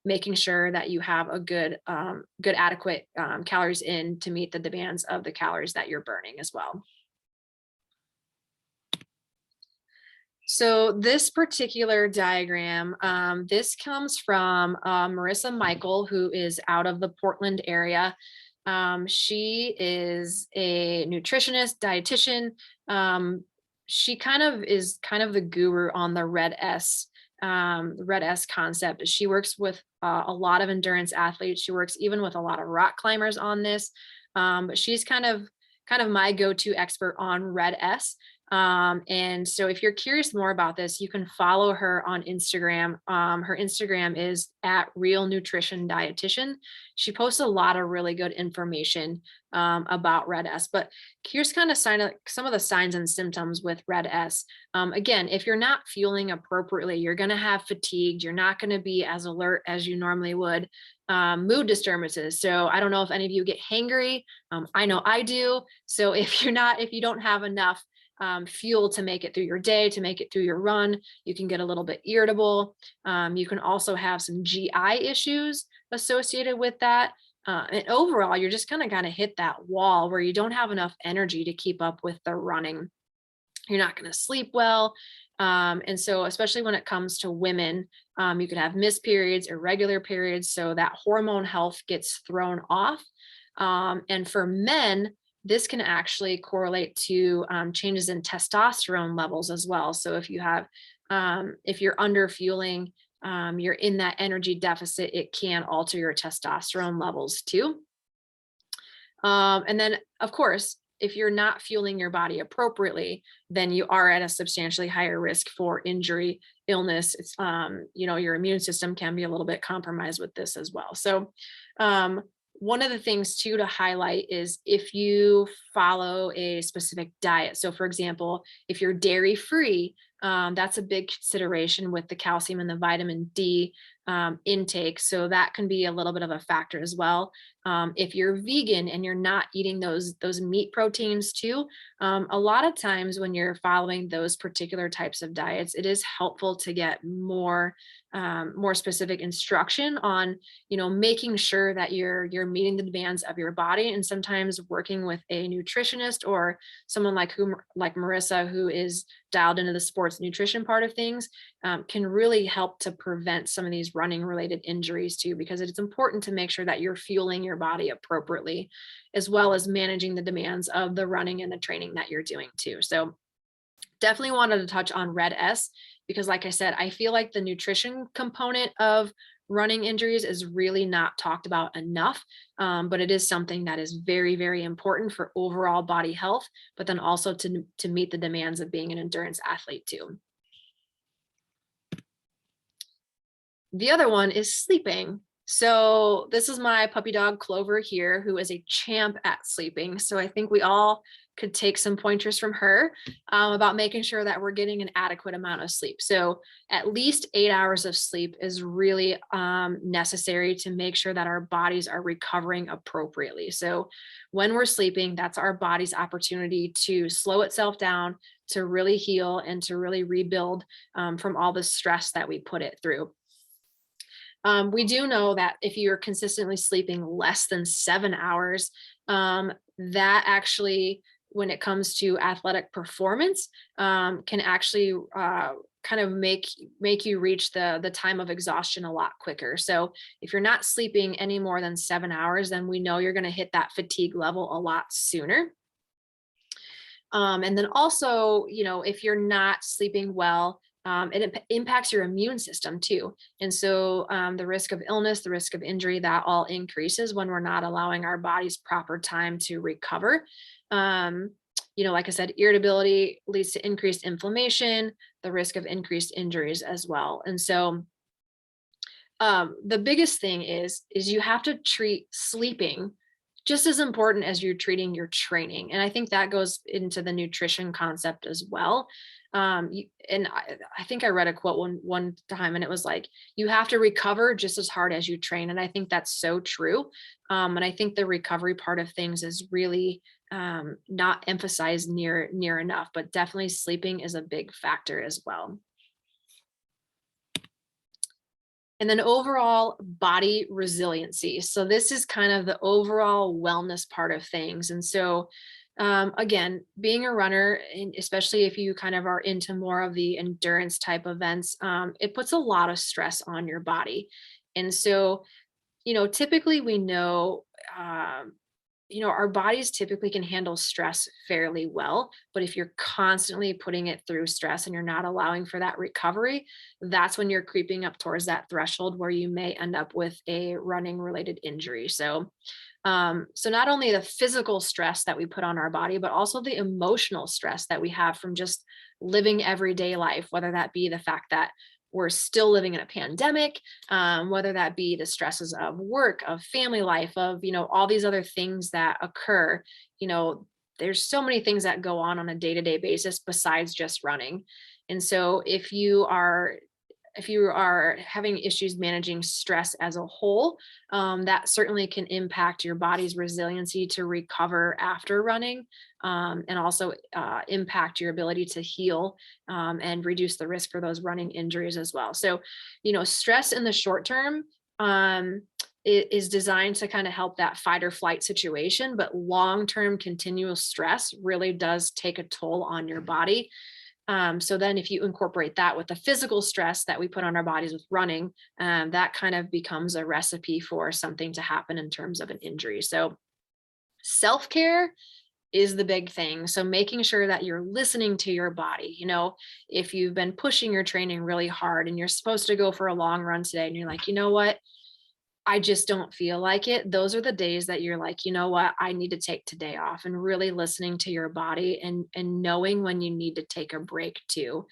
making sure that you have a good adequate calories in to meet the demands of the calories that you're burning as well. So this particular diagram, this comes from Marissa Michael, who is out of the Portland area. She is a nutritionist, dietitian. She is kind of the guru on the red S concept. She works with a lot of endurance athletes. She works even with a lot of rock climbers on this. But she's kind of my go-to expert on red S. And so if you're curious more about this, you can follow her on Instagram. Her Instagram is at Real Nutrition Dietitian. She posts a lot of really good information about red S. But here's kind of some of the signs and symptoms with red S. Again, if you're not fueling appropriately, you're going to have fatigue. You're not going to be as alert as you normally would. Mood disturbances. So I don't know if any of you get hangry. I know I do. So if you don't have enough fuel to make it through your day, to make it through your run, you can get a little bit irritable. You can also have some GI issues associated with that. And overall, you're just kind of hit that wall where you don't have enough energy to keep up with the running. You're not going to sleep well. And so, especially when it comes to women, you could have missed periods, irregular periods. So that hormone health gets thrown off. And for men, this can actually correlate to changes in testosterone levels as well. So if you're under fueling, you're in that energy deficit, it can alter your testosterone levels too. And then, of course, if you're not fueling your body appropriately, then you are at a substantially higher risk for injury, illness. It's, your immune system can be a little bit compromised with this as well. So, one of the things too to highlight is if you follow a specific diet. So for example, if you're dairy free, that's a big consideration with the calcium and the vitamin D intake. So that can be a little bit of a factor as well. If you're vegan and you're not eating those meat proteins too, a lot of times when you're following those particular types of diets, it is helpful to get more specific instruction on, making sure that you're meeting the demands of your body. And sometimes working with a nutritionist or someone like Marissa, who is dialed into the sports nutrition part of things, can really help to prevent some of these running related injuries too, because it's important to make sure that you're fueling your body appropriately, as well as managing the demands of the running and the training that you're doing too. So definitely wanted to touch on red S because, like I said, I feel like the nutrition component of running injuries is really not talked about enough, but it is something that is very, very important for overall body health, but then also to meet the demands of being an endurance athlete too. The other one is sleeping. So this is my puppy dog Clover here, who is a champ at sleeping. So I think we all could take some pointers from her about making sure that we're getting an adequate amount of sleep. So at least 8 hours of sleep is really necessary to make sure that our bodies are recovering appropriately. So when we're sleeping, that's our body's opportunity to slow itself down, to really heal, and to really rebuild from all the stress that we put it through. We do know that if you're consistently sleeping less than 7 hours, that actually, when it comes to athletic performance, can actually kind of make you reach the time of exhaustion a lot quicker. So if you're not sleeping any more than 7 hours, then we know you're going to hit that fatigue level a lot sooner. And then also, if you're not sleeping well, it impacts your immune system too. And so the risk of illness, the risk of injury, that all increases when we're not allowing our bodies proper time to recover. Like I said, irritability leads to increased inflammation, the risk of increased injuries as well. And so the biggest thing is you have to treat sleeping just as important as you're treating your training. And I think that goes into the nutrition concept as well. And I think I read a quote one time, and it was like, you have to recover just as hard as you train. And I think that's so true. And I think the recovery part of things is really not emphasized near enough, but definitely sleeping is a big factor as well. And then overall body resiliency. So this is kind of the overall wellness part of things. And so again, being a runner, and especially if you kind of are into more of the endurance type events, it puts a lot of stress on your body. And so, typically we know, our bodies typically can handle stress fairly well, but if you're constantly putting it through stress and you're not allowing for that recovery, that's when you're creeping up towards that threshold where you may end up with a running related injury. So So not only the physical stress that we put on our body, but also the emotional stress that we have from just living everyday life, whether that be the fact that we're still living in a pandemic, whether that be the stresses of work, of family life, of, all these other things that occur. There's so many things that go on a day-to-day basis besides just running. And so if you are having issues managing stress as a whole, that certainly can impact your body's resiliency to recover after running, and also impact your ability to heal, and reduce the risk for those running injuries as well. So, stress in the short term, is designed to kind of help that fight or flight situation, but long-term continuous stress really does take a toll on your body. So then if you incorporate that with the physical stress that we put on our bodies with running, that kind of becomes a recipe for something to happen in terms of an injury. So self-care is the big thing. So making sure that you're listening to your body. If you've been pushing your training really hard and you're supposed to go for a long run today and you're like, you know what? I just don't feel like it. Those are the days that you're like, you know what, I need to take today off, and really listening to your body and knowing when you need to take a break too.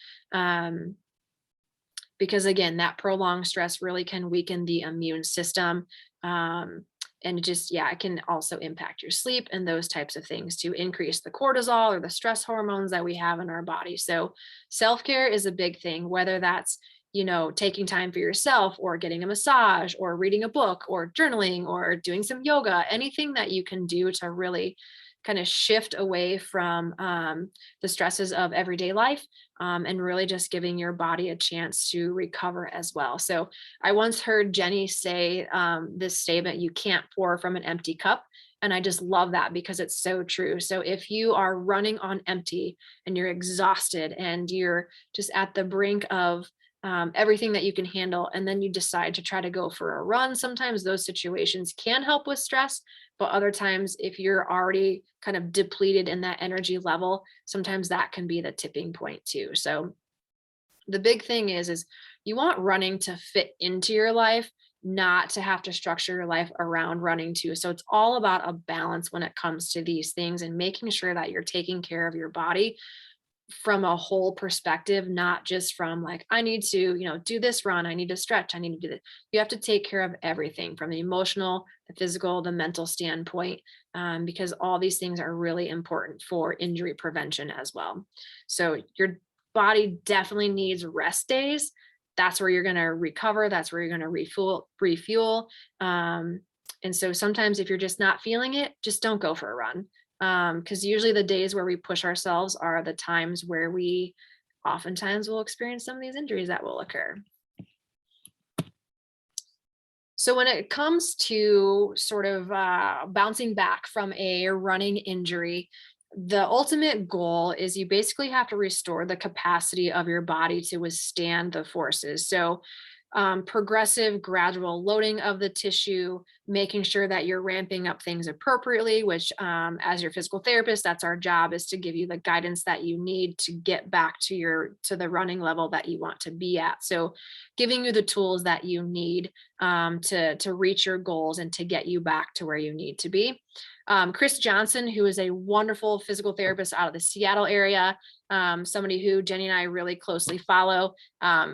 Because again, that prolonged stress really can weaken the immune system. And it can also impact your sleep and those types of things to increase the cortisol or the stress hormones that we have in our body. So self-care is a big thing, whether that's taking time for yourself, or getting a massage, or reading a book, or journaling, or doing some yoga, anything that you can do to really kind of shift away from the stresses of everyday life, and really just giving your body a chance to recover as well. So I once heard Jenny say this statement, you can't pour from an empty cup. And I just love that because it's so true. So if you are running on empty and you're exhausted and you're just at the brink of everything that you can handle, and then you decide to try to go for a run, sometimes those situations can help with stress. But other times, if you're already kind of depleted in that energy level, sometimes that can be the tipping point too. So the big thing is you want running to fit into your life, not to have to structure your life around running too. So it's all about a balance when it comes to these things, and making sure that you're taking care of your body from a whole perspective, not just from like, I need to, do this run, I need to stretch, I need to do that. You have to take care of everything from the emotional, the physical, the mental standpoint, because all these things are really important for injury prevention as well. So your body definitely needs rest days. That's where you're going to recover. That's where you're going to refuel. And so sometimes if you're just not feeling it, just don't go for a run. Because usually the days where we push ourselves are the times where we oftentimes will experience some of these injuries that will occur. So when it comes to sort of bouncing back from a running injury, the ultimate goal is you basically have to restore the capacity of your body to withstand the forces. So progressive, gradual loading of the tissue, making sure that you're ramping up things appropriately, which as your physical therapist, that's our job, is to give you the guidance that you need to get back to the running level that you want to be at. So giving you the tools that you need to reach your goals and to get you back to where you need to be. Chris Johnson, who is a wonderful physical therapist out of the Seattle area, somebody who Jenny and I really closely follow.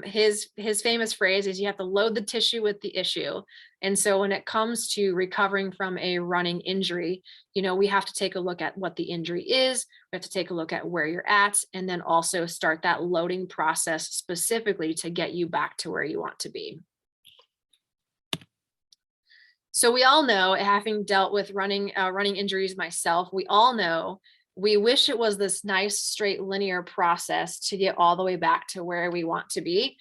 His famous phrase is, you have to load the tissue with the issue. And so when it comes to recovering from a running injury, we have to take a look at what the injury is. We have to take a look at where you're at, and then also start that loading process specifically to get you back to where you want to be. So we all know, having dealt with running injuries myself, we all know we wish it was this nice, straight, linear process to get all the way back to where we want to be.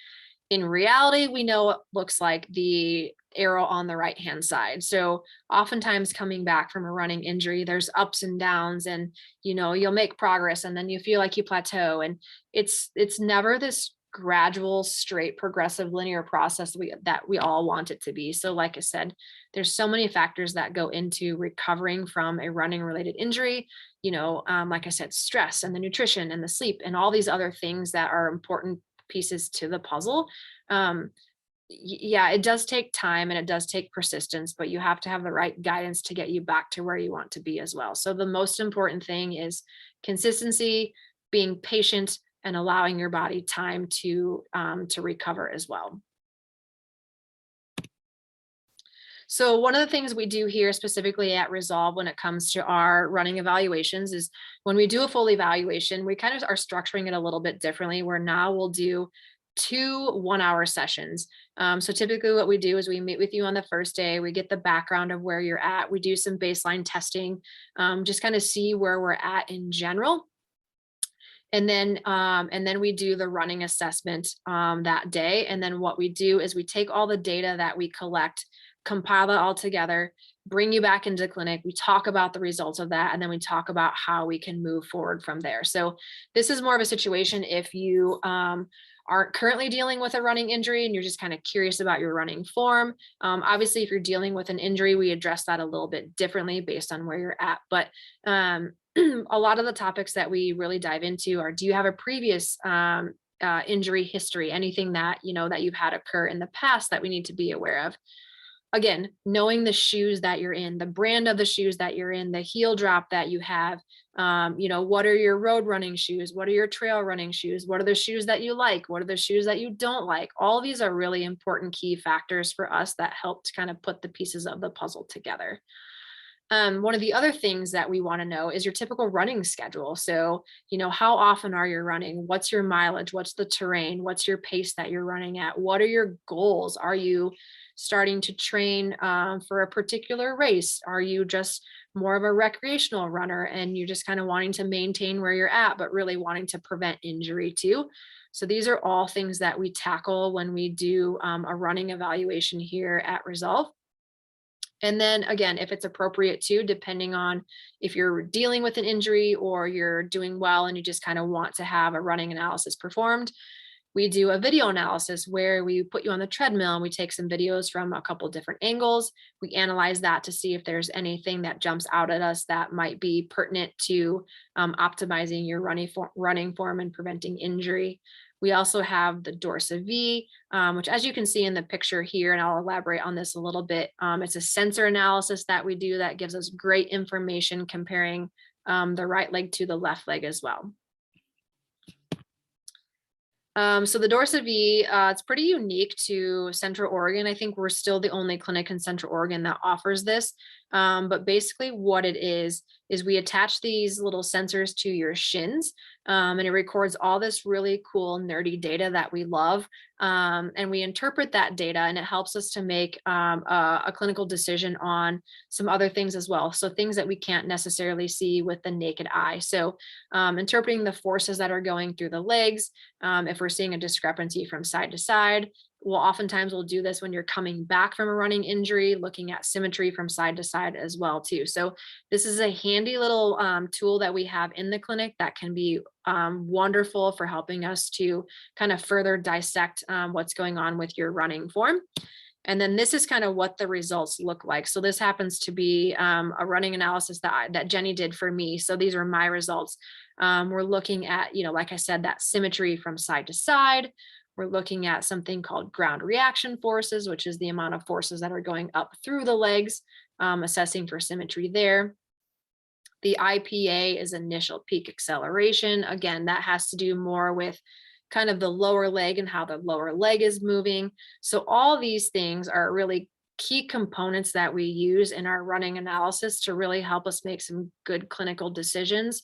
In reality, we know it looks like the arrow on the right-hand side. So oftentimes coming back from a running injury, there's ups and downs, and you'll make progress and then you feel like you plateau. And it's never this gradual, straight, progressive, linear process that we all want it to be. So like I said, there's so many factors that go into recovering from a running related injury. Like I said, stress and the nutrition and the sleep and all these other things that are important pieces to the puzzle. Yeah, it does take time and it does take persistence, but you have to have the right guidance to get you back to where you want to be as well. So the most important thing is consistency, being patient, and allowing your body time to recover as well. So one of the things we do here specifically at Resolve when it comes to our running evaluations is when we do a full evaluation, we kind of are structuring it a little bit differently, where now we'll do 2 1-hour sessions. So typically what we do is we meet with you on the first day, we get the background of where you're at, we do some baseline testing, just kind of see where we're at in general. And then we do the running assessment that day. And then what we do is we take all the data that we collect, compile it all together, bring you back into clinic. We talk about the results of that, and then we talk about how we can move forward from there. So this is more of a situation if you aren't currently dealing with a running injury and you're just kind of curious about your running form. Obviously, if you're dealing with an injury, we address that a little bit differently based on where you're at. But a lot of the topics that we really dive into are, do you have a previous injury history, anything that that you've had occur in the past that we need to be aware of? Again, knowing the shoes that you're in, the brand of the shoes that you're in, the heel drop that you have, what are your road running shoes? What are your trail running shoes? What are the shoes that you like? What are the shoes that you don't like? All these are really important key factors for us that help to kind of put the pieces of the puzzle together. One of the other things that we want to know is your typical running schedule. So, how often are you running? What's your mileage? What's the terrain? What's your pace that you're running at? What are your goals? Are you starting to train for a particular race? Are you just more of a recreational runner and you're just kind of wanting to maintain where you're at, but really wanting to prevent injury too? So these are all things that we tackle when we do a running evaluation here at Resolve. And then again, if it's appropriate too, depending on if you're dealing with an injury or you're doing well and you just kind of want to have a running analysis performed, we do a video analysis where we put you on the treadmill and we take some videos from a couple different angles. We analyze that to see if there's anything that jumps out at us that might be pertinent to optimizing your running form and preventing injury. We also have the Dorsa V, which, as you can see in the picture here, and I'll elaborate on this a little bit, it's a sensor analysis that we do that gives us great information comparing the right leg to the left leg as well. So the Dorsa V, it's pretty unique to Central Oregon. I think we're still the only clinic in Central Oregon that offers this. But basically what it is we attach these little sensors to your shins, and it records all this really cool nerdy data that we love. And we interpret that data and it helps us to make a clinical decision on some other things as well. So things that we can't necessarily see with the naked eye. So interpreting the forces that are going through the legs, if we're seeing a discrepancy from side to side. We'll do this when you're coming back from a running injury, looking at symmetry from side to side as well too. So this is a handy little tool that we have in the clinic that can be wonderful for helping us to kind of further dissect what's going on with your running form. And then this is kind of what the results look like. So this happens to be a running analysis that Jenny did for me. So these are my results. We're looking at, like I said, that symmetry from side to side. We're looking at something called ground reaction forces, which is the amount of forces that are going up through the legs, assessing for symmetry there. The IPA is initial peak acceleration. Again, that has to do more with kind of the lower leg and how the lower leg is moving. So all these things are really key components that we use in our running analysis to really help us make some good clinical decisions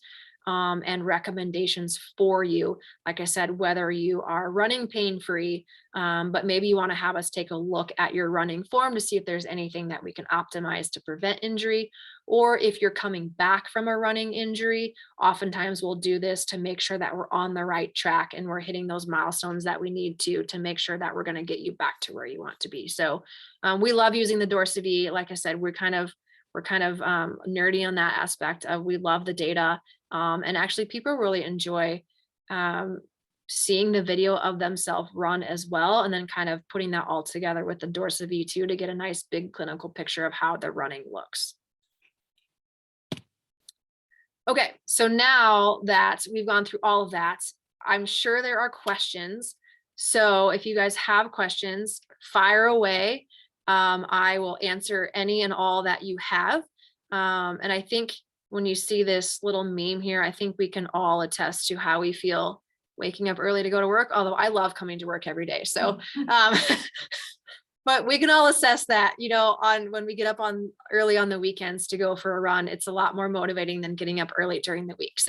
and recommendations for you. Like I said, whether you are running pain-free, but maybe you want to have us take a look at your running form to see if there's anything that we can optimize to prevent injury, or if you're coming back from a running injury, oftentimes we'll do this to make sure that we're on the right track and we're hitting those milestones that we need to make sure that we're going to get you back to where you want to be. So we love using the Dorsa V. Like I said, we're kind of nerdy on that aspect of, we love the data. And actually people really enjoy seeing the video of themselves run as well, and then kind of putting that all together with the Dorsa V2 to get a nice big clinical picture of how the running looks. Okay, so now that we've gone through all of that, I'm sure there are questions So if you guys have questions, fire away. I will answer any and all that you have. And I think when you see this little meme here, I think we can all attest to how we feel waking up early to go to work, although I love coming to work every day. So, but we can all assess that, you know, on when we get up on early on the weekends to go for a run, it's a lot more motivating than getting up early during the week.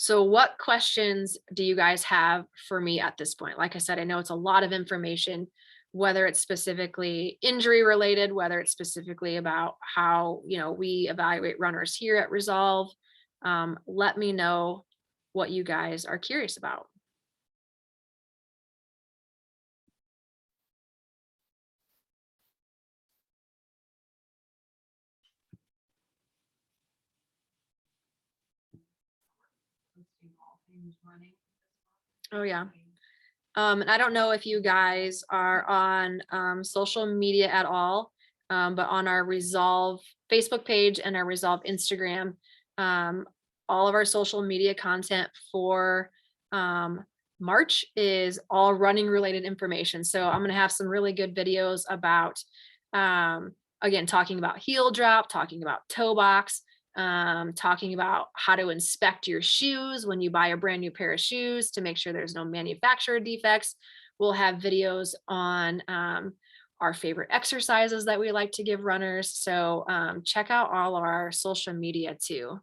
So what questions do you guys have for me at this point? Like I said, I know it's a lot of information, whether it's specifically injury related, whether it's specifically about how, you know, we evaluate runners here at Resolve. Let me know what you guys are curious about. Oh yeah. And I don't know if you guys are on social media at all, but on our Resolve Facebook page and our Resolve Instagram, all of our social media content for March is all running related information. So I'm going to have some really good videos about, again, talking about heel drop, talking about toe box, talking about how to inspect your shoes when you buy a brand new pair of shoes to make sure there's no manufacturer defects. We'll have videos on our favorite exercises that we like to give runners. So check out all of our social media too.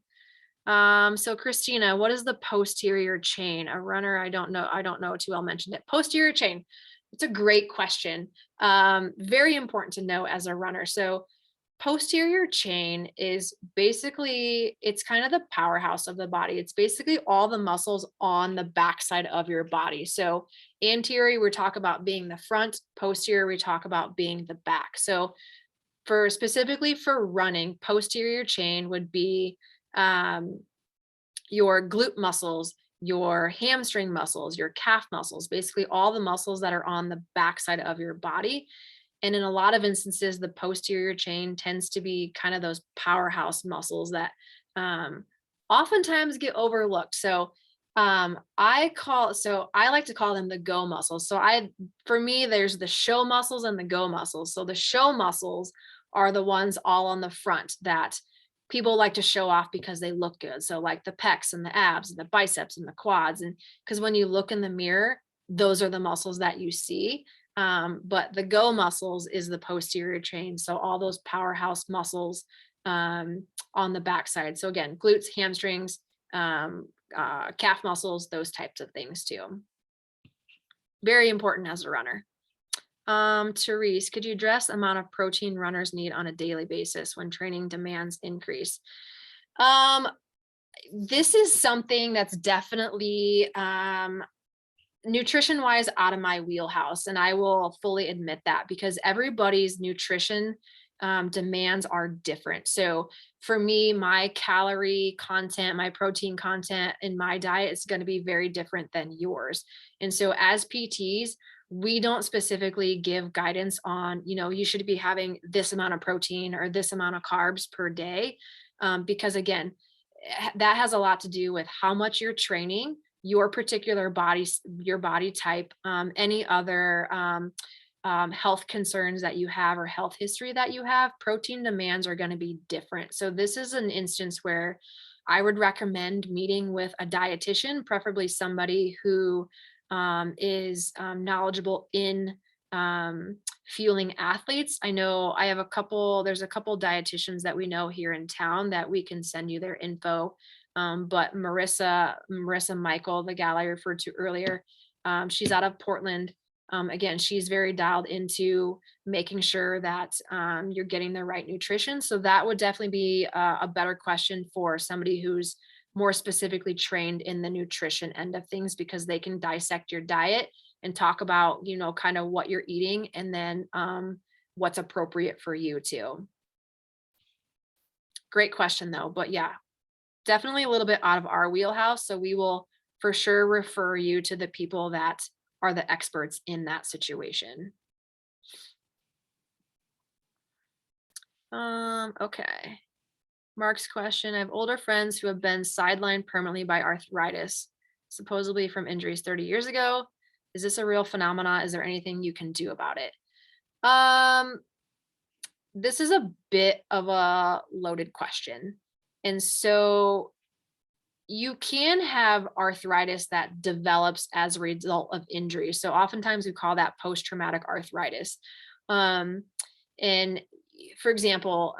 So Christina, what is the posterior chain? A runner, I don't know too well mentioned it. Posterior chain. It's a great question. Very important to know as a runner. So posterior chain is basically, it's kind of the powerhouse of the body. It's basically all the muscles on the backside of your body. So anterior, we talk about being the front, posterior, we talk about being the back. So for specifically for running, posterior chain would be your glute muscles, your hamstring muscles, your calf muscles, basically all the muscles that are on the backside of your body. And in a lot of instances, the posterior chain tends to be kind of those powerhouse muscles that oftentimes get overlooked. So I like to call them the go muscles. So for me, there's the show muscles and the go muscles. So the show muscles are the ones all on the front that people like to show off because they look good. So like the pecs and the abs and the biceps and the quads. And because when you look in the mirror, those are the muscles that you see. But the go muscles is the posterior chain. So all those powerhouse muscles on the backside. So again, glutes, hamstrings, calf muscles, those types of things too. Very important as a runner. Therese, could you address amount of protein runners need on a daily basis when training demands increase? This is something that's definitely nutrition wise out of my wheelhouse. And I will fully admit that because everybody's nutrition demands are different. So for me, my calorie content, my protein content in my diet is going to be very different than yours. And so as PTs, we don't specifically give guidance on, you know, you should be having this amount of protein or this amount of carbs per day. Because again, that has a lot to do with how much you're training, your particular body, your body type, any other health concerns that you have or health history that you have. Protein demands are going to be different. So this is an instance where I would recommend meeting with a dietitian, preferably somebody who is knowledgeable in fueling athletes. I know I have there's a couple dietitians that we know here in town that we can send you their info. But Marissa Michael, the gal I referred to earlier, she's out of Portland. Again, she's very dialed into making sure that you're getting the right nutrition. So that would definitely be a better question for somebody who's more specifically trained in the nutrition end of things, because they can dissect your diet and talk about, you know, kind of what you're eating and then what's appropriate for you too. Great question though, but yeah, definitely a little bit out of our wheelhouse. So we will for sure refer you to the people that are the experts in that situation. Okay. Mark's question, I have older friends who have been sidelined permanently by arthritis. supposedly from injuries 30 years ago. Is this a real phenomena? Is there anything you can do about it? This is a bit of a loaded question. And so you can have arthritis that develops as a result of injury. So oftentimes we call that post-traumatic arthritis. Um, and for example,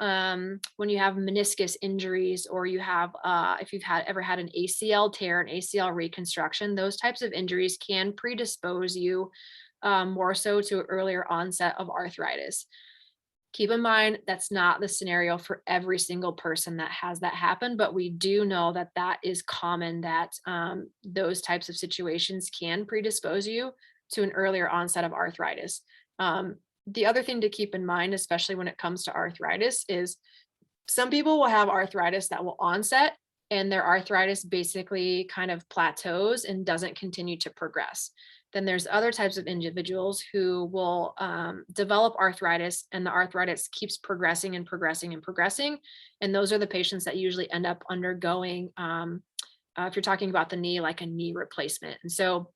when you have meniscus injuries, or you have, if you've ever had an ACL tear, an ACL reconstruction, those types of injuries can predispose you more so to earlier onset of arthritis. Keep in mind, that's not the scenario for every single person that has that happen, but we do know that that is common, that those types of situations can predispose you to an earlier onset of arthritis. The other thing to keep in mind, especially when it comes to arthritis, is some people will have arthritis that will onset and their arthritis basically kind of plateaus and doesn't continue to progress. Then there's other types of individuals who will develop arthritis, and the arthritis keeps progressing and progressing and progressing. And those are the patients that usually end up undergoing, if you're talking about the knee, like a knee replacement. And so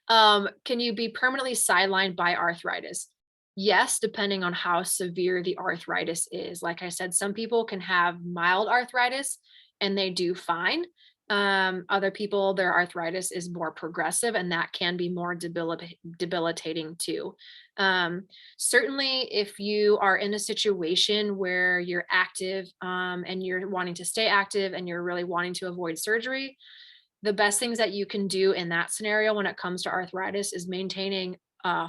can you be permanently sidelined by arthritis? Yes, depending on how severe the arthritis is. Like I said, some people can have mild arthritis and they do fine. Other people, their arthritis is more progressive, and that can be more debilitating too. Certainly, if you are in a situation where you're active, and you're wanting to stay active and you're really wanting to avoid surgery, the best things that you can do in that scenario when it comes to arthritis is maintaining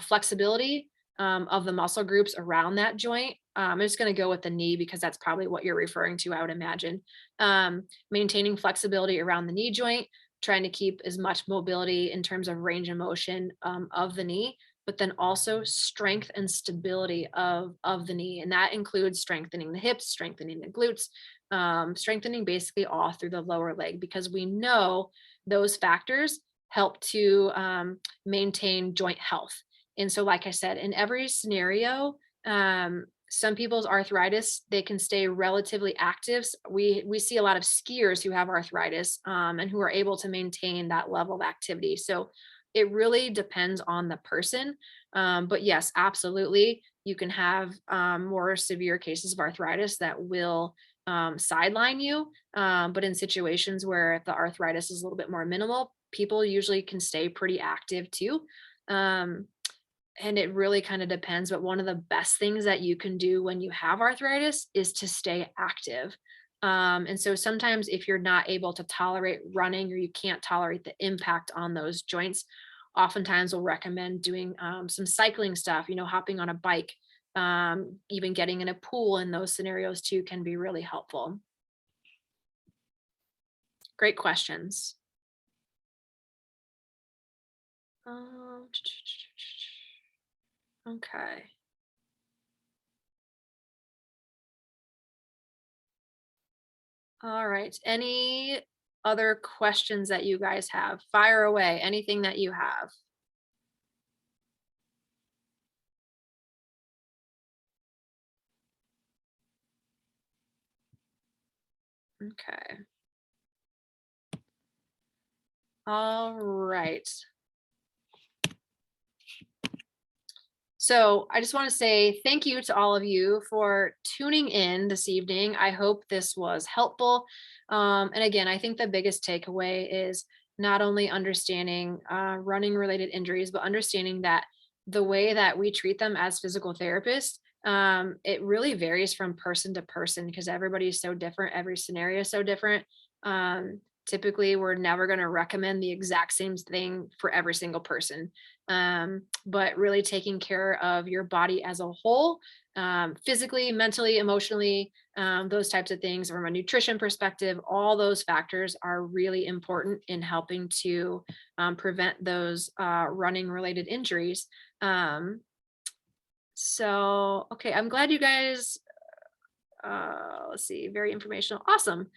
flexibility of the muscle groups around that joint. I'm just going to go with the knee because that's probably what you're referring to, I would imagine. Maintaining flexibility around the knee joint, trying to keep as much mobility in terms of range of motion of the knee, but then also strength and stability of the knee. And that includes strengthening the hips, strengthening the glutes, strengthening basically all through the lower leg, because we know those factors help to maintain joint health. And so, like I said, in every scenario, some people's arthritis, they can stay relatively active. We see a lot of skiers who have arthritis and who are able to maintain that level of activity. So it really depends on the person. But yes, absolutely, you can have more severe cases of arthritis that will sideline you. But in situations where the arthritis is a little bit more minimal, people usually can stay pretty active too. And it really kind of depends. But one of the best things that you can do when you have arthritis is to stay active. And so sometimes if you're not able to tolerate running, or you can't tolerate the impact on those joints, oftentimes we'll recommend doing some cycling stuff, hopping on a bike, even getting in a pool in those scenarios too can be really helpful. Great questions. Okay. All right. Any other questions that you guys have? Fire away. Anything that you have. Okay. All right. So I just want to say thank you to all of you for tuning in this evening. I hope this was helpful. And again, I think the biggest takeaway is not only understanding running related injuries, but understanding that the way that we treat them as physical therapists, it really varies from person to person because everybody is so different. Every scenario is so different. Typically, we're never going to recommend the exact same thing for every single person. But really taking care of your body as a whole, physically, mentally, emotionally, those types of things from a nutrition perspective, all those factors are really important in helping to prevent those running related injuries. So, okay, I'm glad you guys, let's see, very informational. Awesome.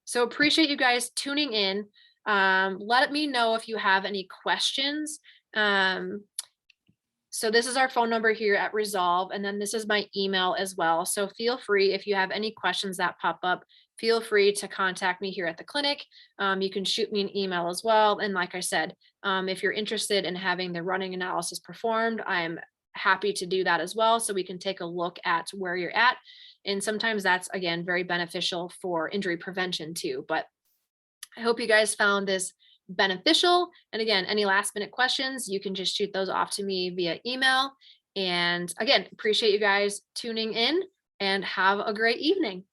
So appreciate you guys tuning in. Let me know if you have any questions. So this is our phone number here at Resolve, and then this is my email as well. So feel free, if you have any questions that pop up, feel free to contact me here at the clinic. You can shoot me an email as well. And like I said, if you're interested in having the running analysis performed, I'm happy to do that as well. So we can take a look at where you're at. And sometimes that's, again, very beneficial for injury prevention too. But I hope you guys found this beneficial. And again, any last minute questions, you can just shoot those off to me via email. And again, appreciate you guys tuning in and have a great evening.